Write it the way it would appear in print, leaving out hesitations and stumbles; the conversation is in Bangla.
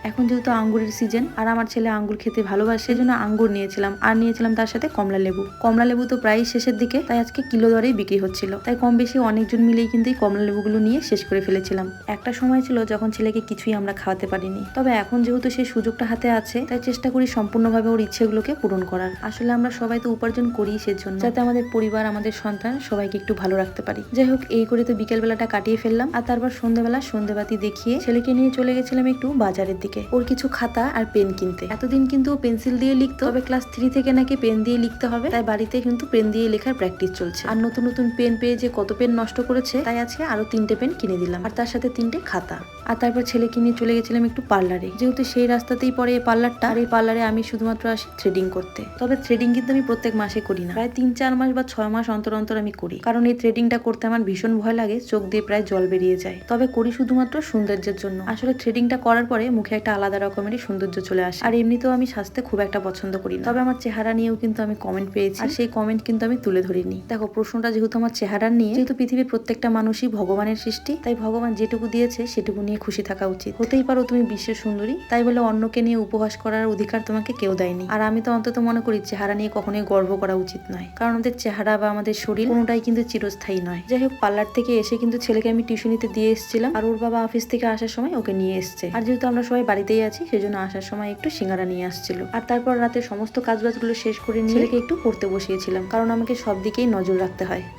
এখন যেহেতু আঙ্গুরের সিজন আর আমার ছেলে আঙ্গুর খেতে ভালোবাসে, সেজন্য আঙ্গুর নিয়েছিলাম আর নিয়েছিলাম তার সাথে কমলা লেবু তো প্রায় শেষের দিকে, তাই আজকে কিলো দরেই বিক্রি হচ্ছিল, তাই কম বেশি অনেকজন মিলেই কিন্তু এই কমলা লেবুগুলো নিয়ে শেষ করে ফেলেছিলাম। একটা সময় ছিল যখন ছেলেকে কিছুই আমরা খাওয়াতে পারিনি, তবে এখন যেহেতু সেই সুযোগটা হাতে আছে তাই চেষ্টা করি সম্পূর্ণভাবে ওর ইচ্ছেগুলোকে পূরণ করার। আসলে আমরা সবাই তো উপার্জন করি সেজন্য, যাতে আমাদের পরিবার, আমাদের সন্তান সবাইকে একটু ভালো রাখতে পারি। যাই হোক, এই করে তো বিকেল বেলাটা কাটিয়ে ফেললাম। আর তারপর সন্ধ্যাবেলা সন্ধ্যাবাতি দেখিয়ে ছেলেকে নিয়ে চলে গেছিলাম একটু বাজারের দিকে ওর কিছু খাতা আর পেন কিনতে। এতদিন কিন্তু পেন্সিল দিয়ে লিখতো, তবে ক্লাস 3 থেকে নাকি পেন দিয়ে লিখতে হবে, তাই বাড়িতে কিন্তু পেন দিয়ে লেখার প্র্যাকটিস চলছে। আর নতুন নতুন পেন পেয়ে যে কত পেন নষ্ট করেছে, তাই আজকে আরো 3টে পেন কিনে দিলাম আর তার সাথে 3টে খাতা। আর তারপর ছেলেকে নিয়ে চলে গেছিলাম একটু পার্লারে, যেহেতু সেই রাস্তাতেই পড়ে এই পার্লারটা। আর এই পার্লারে আমি শুধুমাত্র আসি থ্রেডিং করতে, তবে থ্রেডিং কিন্তু আমি প্রত্যেক মাসে করি না, প্রায় 3-4 মাস বা 6 মাস অন্তর অন্তর আমি করি, কারণ এই থ্রেডিংটা করতে আমার ভীষণ ভয় লাগে, চোখ দিয়ে প্রায় জল বেরিয়ে যায়। তবে করি শুধুমাত্র সৌন্দর্যের জন্য। আসলে থ্রেডিংটা করার পরে মুখে একটা আলাদা রকমেরই সৌন্দর্য চলে আসে। আর এমনিতেও আমি স্বাস্থ্য খুব একটা পছন্দ করি না, তবে আমার চেহারা নিয়েও কিন্তু আমি কমেন্ট পেয়েছি, আর সেই কমেন্ট কিন্তু আমি তুলে ধরিনি। দেখো, প্রশ্নটা যেহেতু আমার চেহারা নিয়ে, যেহেতু পৃথিবীর প্রত্যেকটা মানুষই ভগবানের সৃষ্টি, তাই ভগবান যেটুকু দিয়েছে সেটুকু নিয়ে খুশি থাকা উচিত। হতেই পারো তুমি বিশ্বের সুন্দরী, তাই বলে অন্যকে নিয়ে উপহাস করার অধিকার তোমাকে কেউ দেয়নি। আর আমি তো অন্তত মনে করি চেহারা নিয়ে কখনোই গর্ব করা উচিত নয়, কারণ আমাদের চেহারা বা আমাদের শরীর কোনোটাই কিন্তু চিরস্থায়ী নয়। যাই হোক, পার্লার থেকে এসে কিন্তু ছেলেকে আমি টিউশনিতে দিয়ে এসেছিলাম, আর ওর বাবা অফিস থেকে আসার সময় ওকে নিয়ে এসছে। আর যেহেতু আমরা সবাই বাড়িতেই আছি, সেজন্য আসার সময় একটু সিঙ্গারা নিয়ে আসছিল। আর তারপর রাতে সমস্ত কাজবাজগুলো শেষ করে নিয়ে ছেলেকে একটু পড়তে বসিয়েছিলাম, কারণ আমাকে সব দিকেই নজর রাখতে হয়।